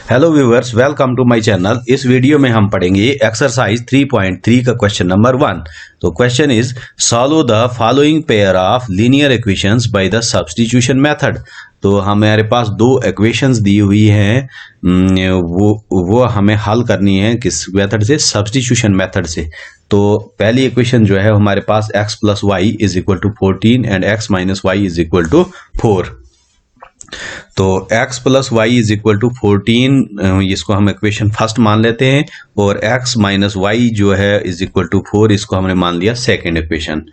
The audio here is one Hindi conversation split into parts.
Hello viewers, welcome to my channel. इस वीडियो में हम पढ़ेंगे एक्सरसाइज 3.3 का क्वेश्चन नंबर 1। तो question is solve the following pair of linear equations by the substitution method. तो हमारे पास दो इक्वेशंस दी हुई हैं, वो हमें हल करनी है किस मेथड से? सब्स्टिट्यूशन मेथड से। तो पहली इक्वेशन जो है हमारे पास x plus y is equal to 14 and x minus y is equal to 4। तो x plus y is equal to 14, इसको हम इक्वेशन फर्स्ट मान लेते हैं, और x माइनस वाई जो है इज इक्वल टू 4, इसको हमने मान लिया सेकेंड इक्वेशन।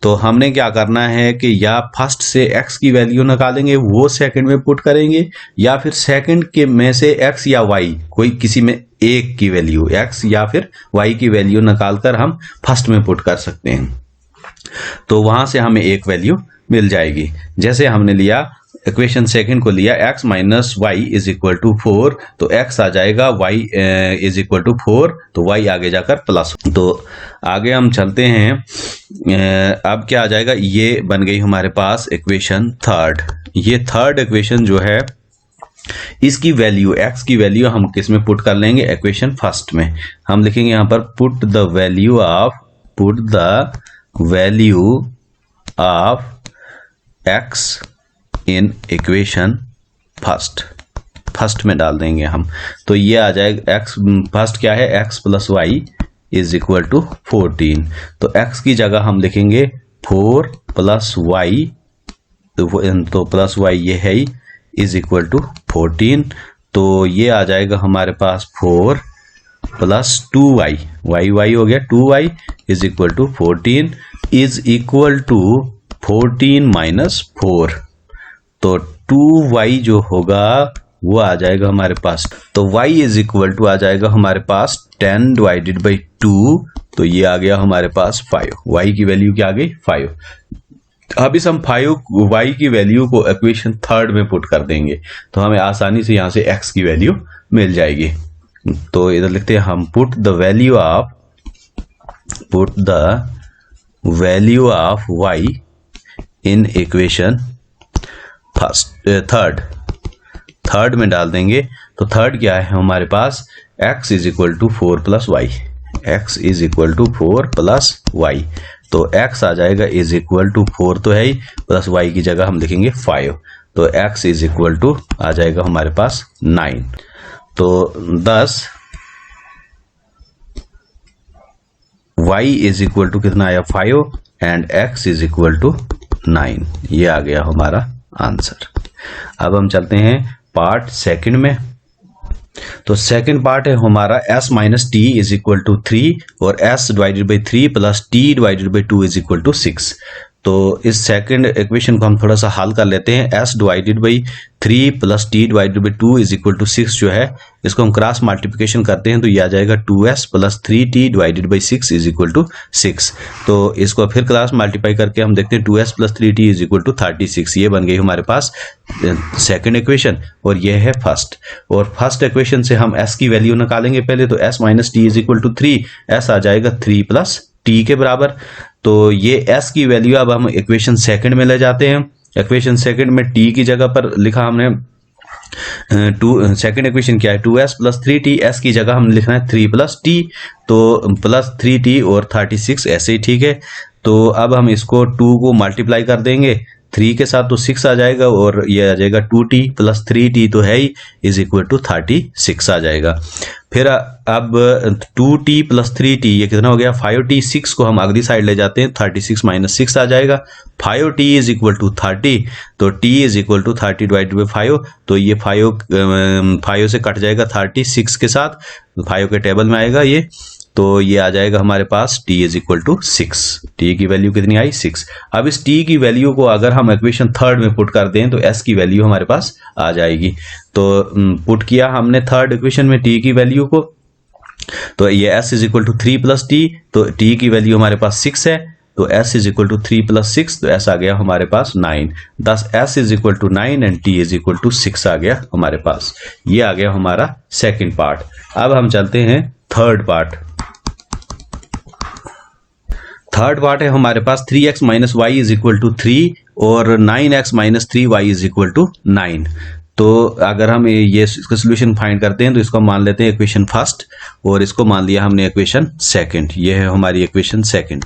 तो हमने क्या करना है कि या फर्स्ट से x की वैल्यू निकालेंगे, वो सेकंड में पुट करेंगे, या फिर सेकंड के में से x या y कोई किसी में एक की वैल्यू x या फिर y की वैल्यू निकालकर हम फर्स्ट में पुट कर सकते हैं। तो वहां से हमें एक वैल्यू मिल जाएगी। जैसे हमने लिया इक्वेशन सेकंड को लिया x minus y is equal to 4, तो x आ जाएगा y इज इक्वल टू 4, तो y आगे जाकर प्लस। तो आगे हम चलते हैं, अब क्या आ जाएगा, ये बन गई हमारे पास इक्वेशन थर्ड। ये थर्ड इक्वेशन जो है, इसकी वैल्यू x की वैल्यू हम किस में पुट कर लेंगे? इक्वेशन फर्स्ट में। हम लिखेंगे यहाँ पर put the value of x in equation first में डाल देंगे हम। तो ये आ जाएगा x फर्स्ट क्या है, x plus y is equal to 14। तो x की जगह हम लिखेंगे 4 प्लस वाई, तो प्लस वाई ये है इज इक्वल टू 14। तो ये आ जाएगा हमारे पास 4 प्लस 2y, वाई हो गया 2y is equal to 14 is equal to 14 minus 4। तो 2y जो होगा वो आ जाएगा हमारे पास, तो y इज इक्वल टू आ जाएगा हमारे पास 10 डिवाइडेड बाई 2, तो ये आ गया हमारे पास 5। y की वैल्यू क्या आ गई? 5। अब इस हम 5y की वैल्यू को इक्वेशन थर्ड में पुट कर देंगे, तो हमें आसानी से यहाँ से x की वैल्यू मिल जाएगी। तो इधर लिखते हैं हम put the value of y in equation third में डाल देंगे। तो थर्ड क्या है हमारे पास, x is equal to 4 plus y, x is equal to 4 plus y. तो x आ जाएगा इज इक्वल टू 4 तो है ही, प्लस y की जगह हम लिखेंगे 5। तो x इज इक्वल टू आ जाएगा हमारे पास 9। तो 10 y इज इक्वल टू कितना आया 5 and x is equal to 9। ये आ गया हमारा आंसर। अब हम चलते हैं पार्ट सेकंड में। तो सेकंड पार्ट है हमारा s minus t is equal to 3 और s divided by 3 plus t divided by 2 is equal to 6। तो इस सेकंड इक्वेशन को हम थोड़ा सा हल कर लेते हैं। s divided by 3 plus t divided by 2 is equal to 6 जो है, इसको हम क्रॉस मल्टीप्लिकेशन करते हैं तो ये आ जाएगा 2s plus 3t divided by 6 is equal to 6। तो इसको फिर क्रॉस मल्टीप्लाई करके हम देखते हैं 2s plus 3t is equal to 36। ये बन गई हमारे पास सेकंड इक्वेशन, और ये है फर्स्ट। और फर्स्ट इक्वेशन से हम s की वैल्यू निकालेंगे पहले, तो s minus t is equal to 3, s आ जाएगा 3 प्लस t के बराबर। तो ये s की वैल्यू अब हम इक्वेशन सेकंड में ले जाते हैं। इक्वेशन सेकंड में t की जगह पर लिखा हमने सेकंड इक्वेशन क्या है, 2s प्लस 3t, s की जगह हम लिखना है 3 प्लस t, तो प्लस 3t और 36 ऐसे ही ठीक है। तो अब हम इसको 2 को मल्टीप्लाई कर देंगे 3 के साथ, तो 6 आ जाएगा, और ये आ जाएगा 2t प्लस 3t तो है ही इज इक्वल टू 36 आ जाएगा। फिर अब 2t प्लस 3t ये कितना हो गया 5t, 6 को हम अगली साइड ले जाते हैं, 36 माइनस 6 आ जाएगा। 5t इज इक्वल टू 30, तो t is equal to 30 divided by 5, तो ये 5 से कट जाएगा 36 के साथ, 5 के टेबल में आएगा ये, तो ये आ जाएगा हमारे पास t is equal to 6। t की वैल्यू कितनी आई 6। अब इस t की वैल्यू को अगर हम इक्वेशन थर्ड में पुट कर दें तो s की वैल्यू हमारे पास आ जाएगी। तो पुट किया हमने थर्ड इक्वेशन में t की वैल्यू को, तो ये s is equal to 3 plus t, तो t की वैल्यू हमारे पास 6 है, तो s is equal to 3 plus 6, तो s आ गया हमारे पास 9। thus s is equal to 9 and t is equal to 6 आ गया हमारे पास। ये आ गया हमारा सेकेंड पार्ट। अब हम चलते हैं थर्ड पार्ट। थर्ड पार्ट है हमारे पास 3x minus y is equal to 3 और 9x minus 3y is equal to 9। तो अगर हम ये इसका सोल्यूशन फाइंड करते हैं तो इसको मान लेते हैं इक्वेशन फर्स्ट और इसको मान लिया हमने इक्वेशन सेकंड। ये है हमारी इक्वेशन सेकंड।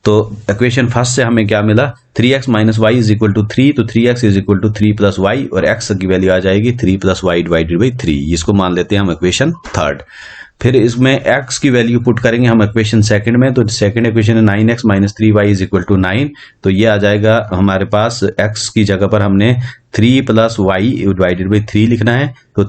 तो इक्वेशन फर्स्ट से हमें क्या मिला, 3x minus y is equal to 3, तो 3x is equal to 3 plus y और x की वैल्यू आ जाएगी 3 प्लस वाई डिवाइडेड बाई 3। इसको मान लेते हैं हम इक्वेशन थर्ड। फिर इसमें x की वैल्यू पुट करेंगे हम इक्वेशन सेकंड में, तो सेकंड इक्वेशन है 9x minus 3y is equal to 9, तो ये आ जाएगा हमारे पास x की जगह पर हमने 3 प्लस वाई डिवाइडेड बाई 3 लिखना है। तो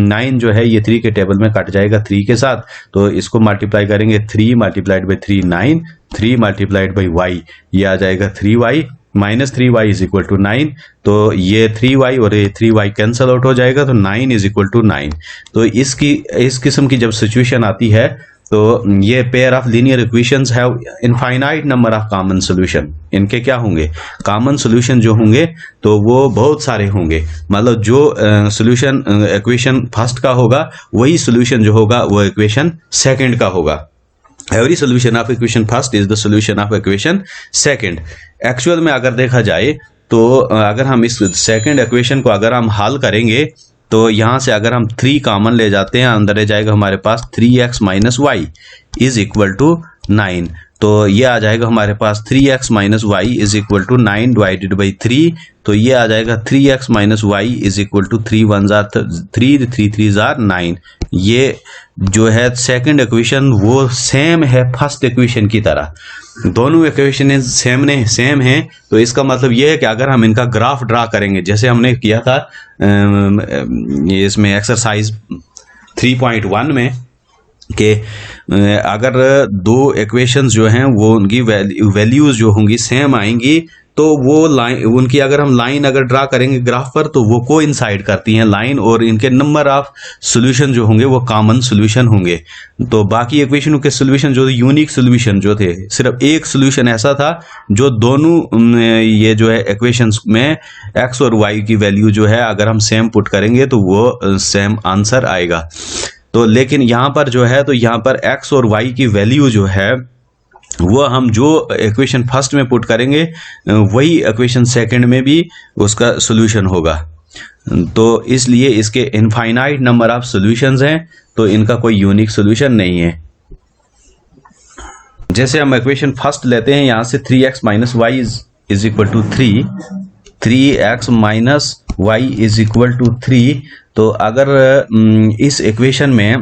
9 जो है ये 3 के टेबल में कट जाएगा 3 के साथ, तो इसको मल्टीप्लाई करेंगे 3 multiplied by 3 9, 3 multiplied by y ये आ जाएगा 3y minus 3y is equal to 9, तो ये 3y और ये 3y कैंसल आउट हो जाएगा, तो 9 इज इक्वल टू 9। तो इस किस्म की जब सिचुएशन आती है तो ये pair of linear equations have infinite number of common solution. इनके क्या होंगे, कॉमन सॉल्यूशन जो होंगे तो वो बहुत सारे होंगे, मतलब जो सॉल्यूशन इक्वेशन फर्स्ट का होगा वही सॉल्यूशन जो होगा वो इक्वेशन सेकंड का होगा। Every solution of equation first is the solution of equation second. Actual में अगर देखा जाए तो अगर हम इस सेकंड इक्वेशन को अगर हम हल करेंगे तो यहाँ से अगर हम 3 कॉमन ले जाते हैं, अंदर रह जाएगा हमारे पास 3x minus y is equal to 9, तो ये आ जाएगा हमारे पास 3x minus y is equal to 9 divided by 3, तो ये आ जाएगा 3x minus y is equal to 3 1 जार 3 3 3 जार 9। ये जो है सेकंड इक्वेशन वो सेम है फर्स्ट इक्वेशन की तरह, दोनों इक्वेशन सेम है। तो इसका मतलब ये है कि अगर हम इनका ग्राफ ड्रा करेंगे जैसे हमने किया था इसमें एक्सरसाइज 3.1 में कि अगर दो इक्वेशंस जो हैं वो उनकी वैल्यूज जो होंगी सेम आएंगी, तो वो लाइन उनकी अगर हम लाइन अगर ड्रा करेंगे ग्राफ पर तो वो कोइंसाइड करती हैं लाइन, और इनके नंबर ऑफ सॉल्यूशन जो होंगे वो कॉमन सॉल्यूशन होंगे। तो बाकी इक्वेशनों के सॉल्यूशन जो यूनिक सॉल्यूशन जो थे, सिर्फ एक सॉल्यूशन ऐसा था जो दोनों ये जो है इक्वेशंस में x और y की वैल्यू जो है अगर हम सेम पुट करेंगे तो वो सेम आंसर आएगा। तो लेकिन यहाँ पर जो है तो यहाँ पर x और y की वैल्यू जो है वो हम जो इक्वेशन फर्स्ट में पुट करेंगे वही इक्वेशन सेकंड में भी उसका सॉल्यूशन होगा। तो इसलिए इसके इनफाइनाइट नंबर ऑफ सॉल्यूशंस हैं, तो इनका कोई यूनिक सॉल्यूशन नहीं है। जैसे हम इक्वेशन फर्स्ट लेते हैं यहाँ से 3x minus y is equal to 3, 3x minus y is equal to 3, तो अगर इस इक्वेशन में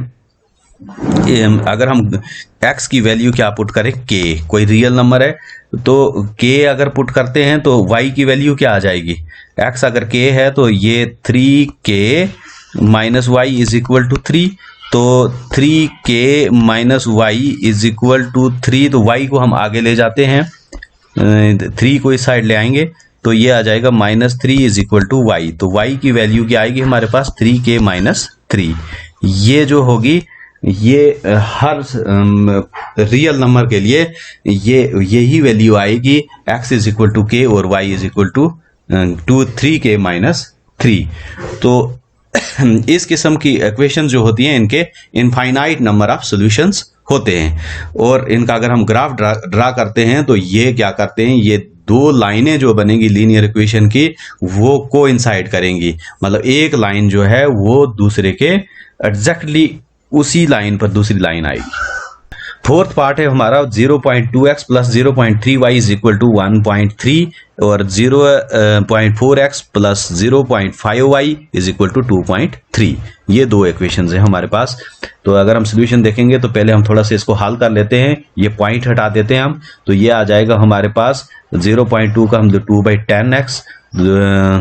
अगर हम x की वैल्यू क्या पुट करें, k कोई रियल नंबर है तो k अगर पुट करते हैं तो y की वैल्यू क्या आ जाएगी, x अगर k है तो ये 3k minus y is equal to 3, तो 3k minus y is equal to 3, तो y को हम आगे ले जाते हैं, 3 को इस साइड ले आएंगे तो ये आ जाएगा minus 3 is equal to y, तो y की वैल्यू क्या आएगी हमारे पास 3k माइनस 3। ये जो होगी ये हर रियल नंबर के लिए यही वैल्यू आएगी, x is equal to k और y is equal to 3k minus 3। तो इस किस्म की इक्वेशन जो होती हैं इनके इनफाइनाइट नंबर ऑफ सॉल्यूशंस होते हैं, और इनका अगर हम ग्राफ ड्रा करते हैं तो ये क्या करते हैं, ये दो लाइनें जो बनेंगी लीनियर इक्वेशन की वो कोइंसाइड करेंगी, मतलब एक लाइन जो है वो दूसरे के एग्जैक्टली उसी लाइन पर दूसरी लाइन आएगी। फोर्थ पार्ट है हमारा 0.2x plus 0.3y is equal to 1.3 और 0.4x plus 0.5y is equal to 2.3। ये दो इक्वेशंस हैं हमारे पास। तो अगर हम सोल्यूशन देखेंगे तो पहले हम थोड़ा सा इसको हल कर लेते हैं, ये पॉइंट हटा देते हैं हम, तो ये आ जाएगा हमारे पास 0.2 का हम 2/10x,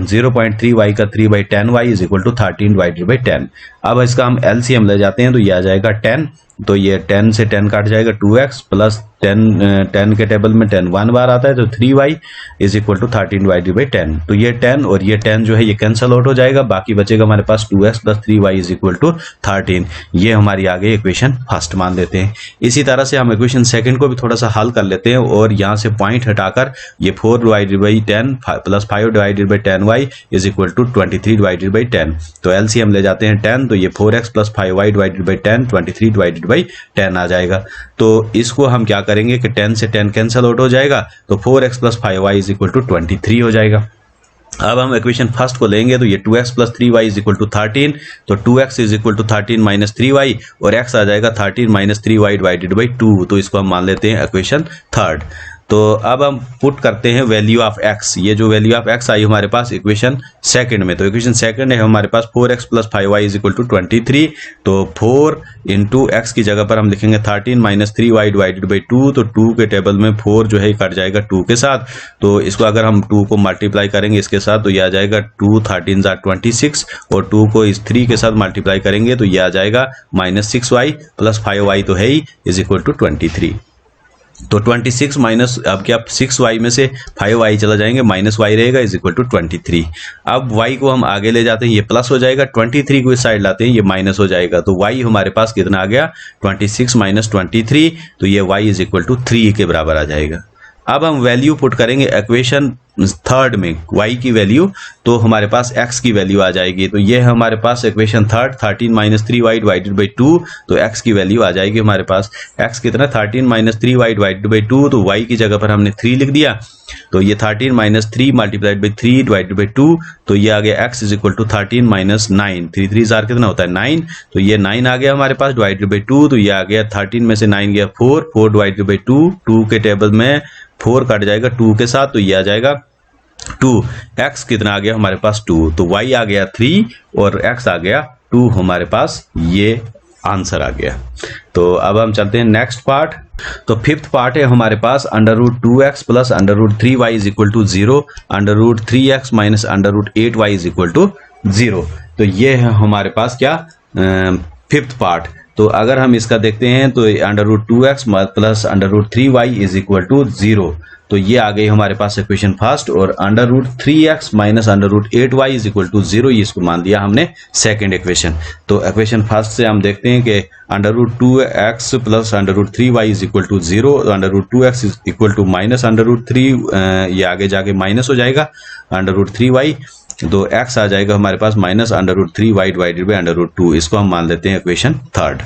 0.3y का 3/10y is equal to 13 divided by 10। अब इसका हम एलसीएम ले जाते हैं तो ये आ जाएगा 10, तो ये 10 से 10 काट जाएगा 2x प्लस 10 के टेबल में 10 1 बार आता है, तो 3y is equal to 13 divided by 10। तो ये 10 और ये 10 जो है ये कैंसिल आउट हो जाएगा, बाकी बचेगा हमारे पास 2x plus 3y is equal to 13। ये हमारी आगे इक्वेशन फर्स्ट मान लेते हैं। इसी तरह से हम इक्वेशन सेकंड को भी थोड़ा सा हल कर लेते हैं, और यहाँ से पॉइंट हटाकर ये 4 divided by 10 plus 5 divided by 10y is equal to 23 divided by 10। तो एलसीएम ले जाते हैं 10, तो ये 4x plus 5y divided by 10 23 divided by 10 आ जाएगा। तो इसको हम क्या करेंगे कि 10 से 10 कैंसिल आउट हो जाएगा, तो 4x plus 5y is equal to 23 हो जाएगा। अब हम इक्वेशन फर्स्ट को लेंगे तो ये 2x plus 3y is equal to 13, तो 2x is equal to 13 minus 3y और x आ जाएगा 13 माइनस 3y डिवाइडेड बाई 2, तो इसको हम मान लेते हैं इक्वेशन थर्ड। तो अब हम पुट करते हैं वैल्यू ऑफ x, ये जो वैल्यू ऑफ x आई हमारे पास इक्वेशन सेकंड में, तो इक्वेशन सेकंड है हमारे पास 4x plus 5y is equal to 23, तो 4 इंटू एक्स की जगह पर हम लिखेंगे 13 माइनस 3y डिवाइडेड बाई 2, तो 2 के टेबल में 4 जो है कट जाएगा 2 के साथ, तो इसको अगर हम 2 को मल्टीप्लाई करेंगे इसके साथ तो ये आ जाएगा 2 13 26 और 2 को इस 3 के साथ मल्टीप्लाई करेंगे तो ये आ जाएगा माइनस 6y प्लस 5y तो है ही इज इक्वल टू 23। तो 26 माइनस, अब क्या 6y में से 5y चला जाएंगे, माइनस y रहेगा इज इक्वल टू 23। अब y को हम आगे ले जाते हैं, ये प्लस हो जाएगा, 23 को इस साइड लाते हैं, ये माइनस हो जाएगा, तो y हमारे पास कितना आ गया 26 माइनस 23, तो ये y इज इक्वल टू 3 के बराबर आ जाएगा। अब हम वैल्यू पुट करेंगे इक्वेशन थर्ड में y की वैल्यू, तो हमारे पास x की वैल्यू आ जाएगी, तो ये हमारे पास equation third 13 minus 3y divided by 2, तो x की वैल्यू आ जाएगी हमारे पास, x कितना 13 माइनस 3y डिवाइडेड बाई 2, तो y की जगह पर हमने 3 लिख दिया, तो ये 13 minus 3 multiplied by 3 divided by 2, तो ये आ गया x is equal to 13 minus 9, 3 3 जार कितना होता है 9, तो ये 9 आ गया हमारे पास डिवाइडेड बाई 2, तो ये आ गया 13 में से 9 गया 4, 4 डिवाइडेड बाई 2, 2 के टेबल में 4 कट जाएगा 2 के साथ, तो ये आ जाएगा 2, x कितना आ गया हमारे पास 2, तो y आ गया 3 और x आ गया 2 हमारे पास, ये आंसर आ गया। तो अब हम चलते हैं नेक्स्ट पार्ट, तो फिफ्थ पार्ट है हमारे पास under root 2x plus under root 3y is equal to 0, under root 3x minus under root 8y is equal to 0, तो ये है हमारे पास क्या फिफ्थ पार्ट। तो अगर हम इसका देखते हैं तो under root 2x plus under root 3y is equal to 0, तो ये आ गई हमारे पास इक्वेशन फर्स्ट, और under root 3x minus under root 8y is equal to 0, ये इसको मान दिया हमने सेकंड इक्वेशन। तो इक्वेशन फर्स्ट से हम देखते हैं कि under root 2x plus under root 3y is equal to 0, under root 2x is equal to minus under root 3, ये आगे जाके माइनस हो जाएगा अंडर रूट 3y, तो x आ जाएगा हमारे पास minus under root 3y divided by under root 2, इसको हम मान लेते हैं equation third.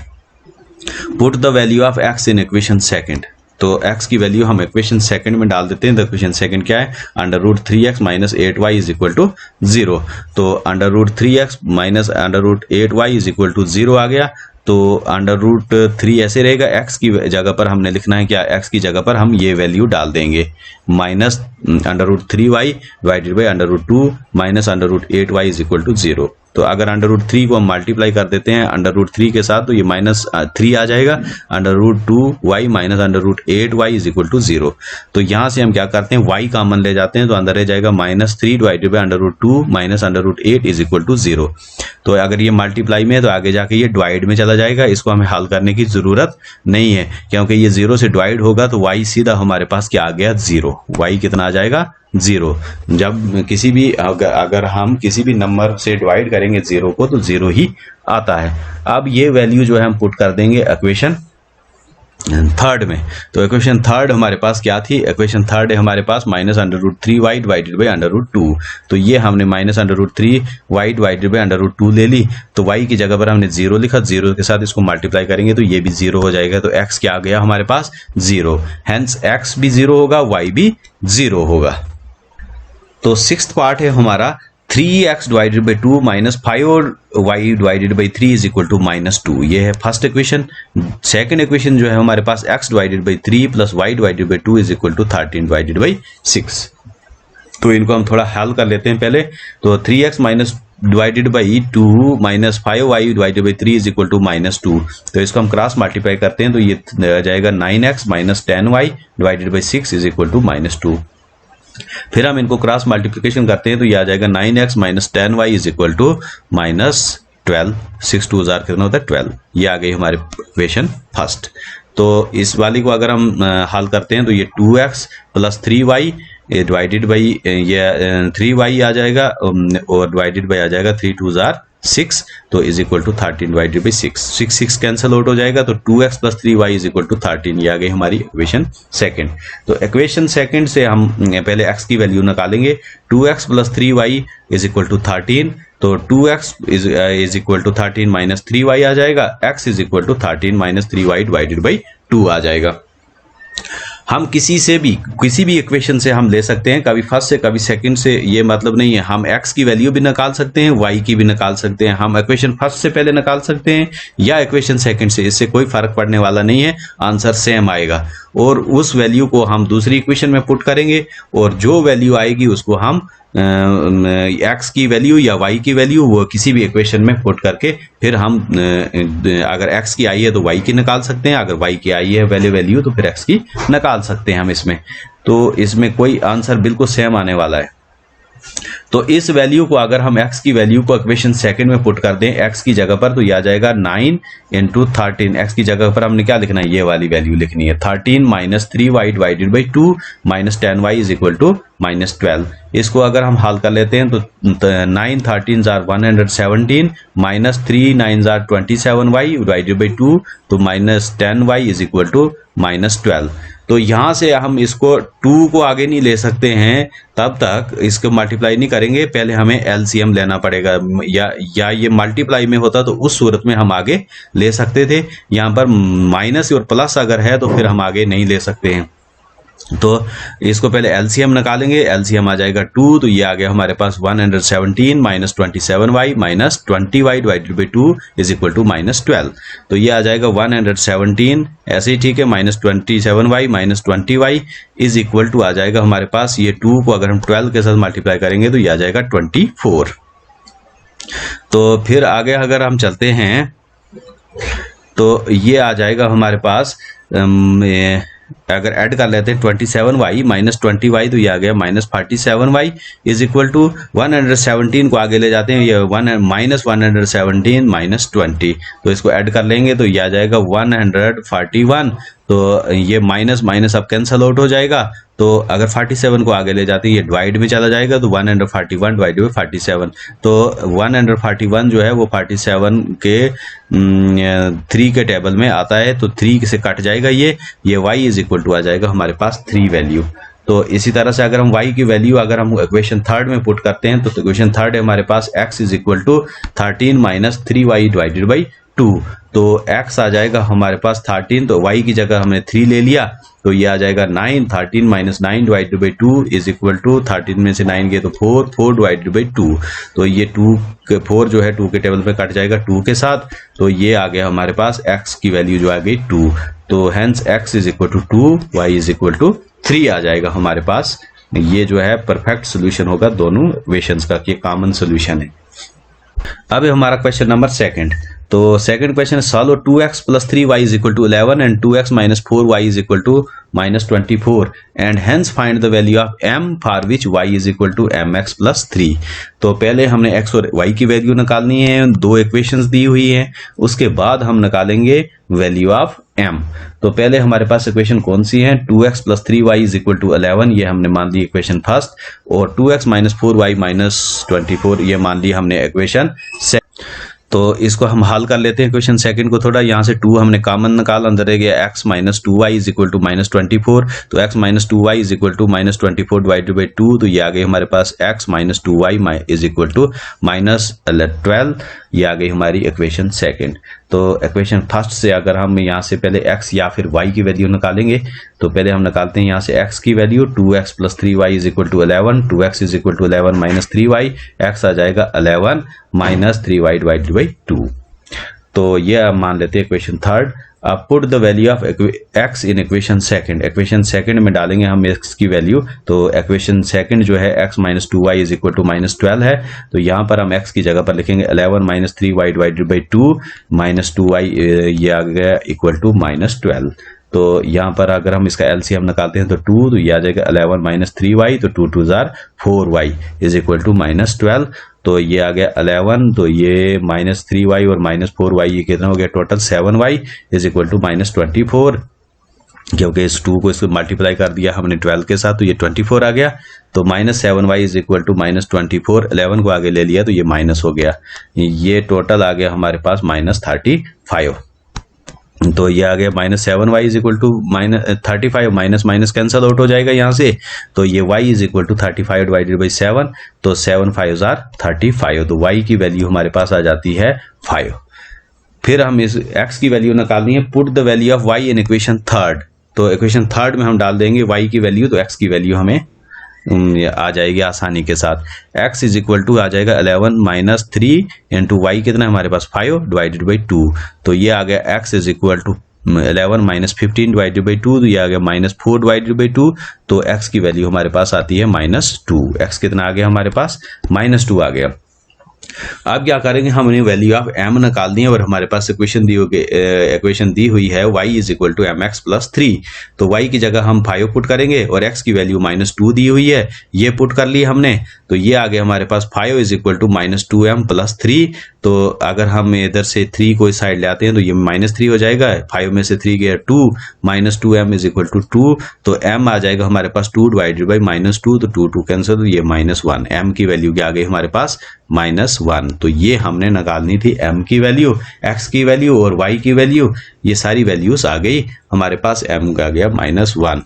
Put the value of x in equation second, तो x की वैल्यू हम इक्वेशन सेकंड में डाल देते हैं, तो इक्वेशन सेकंड क्या है under root 3x minus 8y is equal to 0, तो under root 3x minus under root 8y is equal to 0 आ गया, तो अंडर रूट 3 ऐसे रहेगा, x की जगह पर हमने लिखना है क्या, x की जगह पर हम ये वैल्यू डाल देंगे minus under root 3y divided by under root 2 minus under root 8y is equal to 0, तो अगर अंडर रूट 3 को हम मल्टीप्लाई कर देते हैं अंडर रूट 3 के साथ तो ये माइनस 3 आ जाएगा, under root 2y minus under root 8y is equal to 0, तो यहाँ से हम क्या करते हैं y कॉमन ले जाते हैं, तो अंदर रह जाएगा minus 3 divided by under root 2 minus under root 8 is equal to 0, तो अगर ये मल्टीप्लाई में है तो आगे जाके ये डिवाइड में चला जाएगा, इसको हमें हल करने की जरूरत नहीं है क्योंकि ये 0 से डिवाइड होगा, तो y सीधा हमारे पास क्या आ गया 0, y कितना आ जाएगा 0, जब किसी भी अगर हम किसी भी नंबर से डिवाइड करेंगे 0 को तो 0 ही आता है। अब ये वैल्यू जो है हम पुट कर देंगे इक्वेशन थर्ड में, तो इक्वेशन थर्ड हमारे पास क्या थी, इक्वेशन थर्ड है हमारे पास minus under root 3y divided by under root 2, तो ये हमने minus under root 3y divided by under root 2 ले ली, तो y की जगह पर हमने 0 लिखा, 0 के साथ इसको मल्टीप्लाई करेंगे तो ये भी 0 हो जाएगा, तो x क्या आ गया हमारे पास 0, हेंस x भी 0 होगा y भी 0 होगा। तो सिक्स्थ पार्ट है हमारा 3x divided by 2 minus 5y divided by 3 is equal to minus 2, ये है फर्स्ट इक्वेशन। सेकंड इक्वेशन जो है हमारे पास x divided by 3 plus y divided by 2 is equal to 13 divided by 6, तो इनको हम थोड़ा हल कर लेते हैं पहले, तो 3x minus divided by 2 minus 5y divided by 3 is equal to minus 2, तो इसको हम क्रॉस मल्टीप्लाई करते हैं तो ये आ जाएगा 9x minus 10y divided by 6 is equal to minus 2, फिर हम इनको क्रॉस मल्टीप्लिकेशन करते हैं तो ये आ जाएगा 9x minus 10y is equal to minus 12, 6 2 जार कितना होता है 12, ये आ गई हमारी इक्वेशन फर्स्ट। तो इस वाली को अगर हम हल करते हैं तो ये 2x plus 3y divided by ये 3y आ जाएगा और डिवाइडेड बाई आ जाएगा 3 2 जार 6, तो is equal to 13 divided by 6, 6 cancel out हो जाएगा, तो 2x plus 3y is equal to 13, ये आ गई हमारी इक्वेशन सेकंड। तो इक्वेशन सेकंड से हम पहले x की वैल्यू निकालेंगे, 2x plus 3y is equal to 13, तो 2x is equal to 13 minus 3y आ जाएगा, x is equal to 13 minus 3y divided by 2 आ जाएगा। हम किसी भी इक्वेशन से हम ले सकते हैं, कभी फर्स्ट से कभी सेकंड से, ये मतलब नहीं है। हम x की वैल्यू भी निकाल सकते हैं, y की भी निकाल सकते हैं। हम इक्वेशन फर्स्ट से पहले निकाल सकते हैं या इक्वेशन सेकंड से, इससे कोई फर्क पड़ने वाला नहीं है, आंसर सेम आएगा। और उस वैल्यू को हम दूसरी इक्वेशन में पुट करेंगे और जो वैल्यू आएगी उसको हम x की वैल्यू या y की वैल्यू वो किसी भी इक्वेशन में पुट करके फिर हम अगर x की आई है तो y की निकाल सकते हैं, अगर y की आई है वैल्यू तो फिर x की निकाल सकते हैं हम इसमें। तो इसमें कोई आंसर बिल्कुल सेम आने वाला है। तो इस वैल्यू को अगर हम x की वैल्यू को इक्वेशन सेकंड में पुट कर दें x की जगह पर, तो यह आ जाएगा 9 × 13। x की जगह पर हमने क्या लिखना है, ये वाली वैल्यू लिखनी है, 13 - 3y divided by 2 - 10y is equal to -12। इसको अगर हम हल कर लेते हैं तो 9 13 jar 117 -3 9 jar 27y divided by 2 तो -10y इज इक्वल टू -12। तो यहाँ से हम इसको 2 को आगे नहीं ले सकते हैं, तब तक इसको मल्टीप्लाई नहीं करेंगे, पहले हमें एलसीएम लेना पड़ेगा। या ये मल्टीप्लाई में होता तो उस सूरत में हम आगे ले सकते थे। यहाँ पर माइनस और प्लस अगर है तो फिर हम आगे नहीं ले सकते हैं। तो इसको पहले एलसीएम निकालेंगे, एलसीएम आ जाएगा 2, तो ये आ गया हमारे पास 117 - 27y - 20y divided by 2 is equal to -12। तो ये आ जाएगा 117 ऐसे ही ठीक है, -27y - 20y is equal to आ जाएगा हमारे पास, ये 2 को अगर हम 12 के साथ मल्टीप्लाई करेंगे तो ये आ जाएगा 24। तो फिर आगे अगर हम चलते हैं तो ये आ जाएगा हमारे पास अगर ऐड कर लेते हैं 27y - 20y तो ये आ गया -47y इज इक्वल टू 117 को आगे ले जाते हैं, ये -117 - 20, तो इसको ऐड कर लेंगे तो ये आ जाएगा 141। तो ये माइनस माइनस अब कैंसल आउट हो जाएगा। तो अगर 47 को आगे ले जाते हैं ये डिवाइड में चला जाएगा तो 141 डिवाइड बाई 47, तो 141 जो है वो 47 के 3 के टेबल में आता है, तो 3 से कट जाएगा ये y इज इक्वल टू आ जाएगा हमारे पास 3 वैल्यू। तो इसी तरह से अगर हम y की वैल्यू अगर हम इक्वेशन थर्ड में पुट करते हैं तो इक्वेशन थर्ड है हमारे पास x is equal to 13 - 3y divided by 2, तो x आ जाएगा हमारे पास 13, तो y की जगह हमने 3 ले लिया तो ये आ जाएगा 9, 13 - 9 divided by 2 is equal to 13 में से 9 गए तो 4, 4 डिवाइडेड बाई 2, तो ये 4 जो है 2 के टेबल पे कट जाएगा 2 के साथ, तो ये आ गया हमारे पास x की वैल्यू जो आ गई 2, तो hence x is equal to 2, y is equal to 3 आ जाएगा हमारे पास। ये जो है परफेक्ट सोल्यूशन होगा दोनों इक्वेशंस का, ये कॉमन सोल्यूशन है। अब हमारा क्वेश्चन नंबर सेकंड, तो second question solve 2x + 3y is equal to 11 and 2x - 4y is equal to -24 and hence find the value of m for which y is equal to mx + 3। तो पहले हमने x और y की वैल्यू निकालनी है, दो इक्वेशंस दी हुई हैं, उसके बाद हम निकालेंगे वैल्यू ऑफ m। तो पहले हमारे पास इक्वेशन कौन सी है, 2x + 3y is equal to 11, ये हमने मान ली इक्वेशन फर्स्ट, और 2x - 4y - 24 ये मान ली हमने इक्वेशन सेकंड। तो इसको हम हल कर लेते हैं क्वेश्चन सेकंड को थोड़ा, यहाँ से 2 हमने कॉमन निकाल, अंदर रह गया x - 2y is equal to -24, तो x - 2y is equal to -24 divided by 2, तो ये आ गई हमारे पास x - 2y is equal to -12, ये आ गई हमारी इक्वेशन सेकंड। तो इक्वेशन फर्स्ट से अगर हम यहाँ से पहले x या फिर y की वैल्यू निकालेंगे, तो पहले हम निकालते हैं यहाँ से x की value, 2x + 3y is equal to 11, 2x is equal to 11 - 3y, x आ जाएगा 11 - 3y डिवाइडेड बाई 2। तो ये अब मान लेते हैं इक्वेशन थर्ड। अब put the value of x in equation second, equation second में डालेंगे हम x की वैल्यू, तो इक्वेशन सेकंड जो है x - 2y is equal to -12 है, तो यहाँ पर हम x की जगह पर लिखेंगे 11 - 3y डिवाइडेड बाई 2 -2y, ये आ गया इक्वल टू -12। तो यहाँ पर अगर हम इसका एलसीएम निकालते हैं तो 2, तो ये आ जाएगा 11 - 3y, तो 2 2 jar 4y is equal to -12, तो ये आ गया 11, तो ये -3y और -4y ये कितना हो गया total 7y is equal to -24, क्योंकि इस 2 को इसको मल्टीप्लाई कर दिया हमने 12 के साथ तो ये 24 आ गया, तो -7y इज इक्वल टू -24, 11 को आगे ले लिया तो ये माइनस हो गया, ये टोटल आ गया हमारे पास -35। तो ये आ गया -7y is equal to -35, minus minus cancel out हो जाएगा यहाँ से, तो ये y is equal to 35 divided by 7, तो 7 5 आर 35, तो y की वैल्यू हमारे पास आ जाती है 5। फिर हम इस x की वैल्यू निकालनी है, put the value of y in equation third, तो इक्वेशन थर्ड में हम डाल देंगे y की वैल्यू, तो x की वैल्यू हमें आ जाएगी आसानी के साथ। x इज इक्वल टू आ जाएगा 11 माइनस 3 इंटू वाई कितना है हमारे पास 5 डिवाइडेड बाई 2। तो ये आ गया x is equal to 11 minus 15 divided by 2, तो ये आ गया माइनस 4 डिवाइडेड बाई 2। तो x की वैल्यू हमारे पास आती है -2। x कितना आ गया हमारे पास -2 आ गया। अब क्या करेंगे, हमने वैल्यू ऑफ m निकाल दी है और हमारे पास इक्वेशन दी हुई है y is equal to m x plus 3। तो y की जगह हम 5 पुट करेंगे और x की वैल्यू -2 दी हुई है, ये पुट कर ली हमने। तो ये आ गया हमारे पास 5 is equal to -2m plus 3। तो अगर हम इधर से 3 को इस साइड ले आते हैं तो ये -3 हो जाएगा, 5 में से 3 गया 2, -2m इज इक्वल टू 2। तो m आ जाएगा हमारे पास 2 डिवाइडेड बाई -2, तो 2 कैंसिल, तो ये -1। m की वैल्यू क्या आ गई हमारे पास -1। तो ये हमने निकालनी थी m की वैल्यू, x की वैल्यू और y की वैल्यू। ये सारी वैल्यूज आ गई हमारे पास, m का आ गया -1।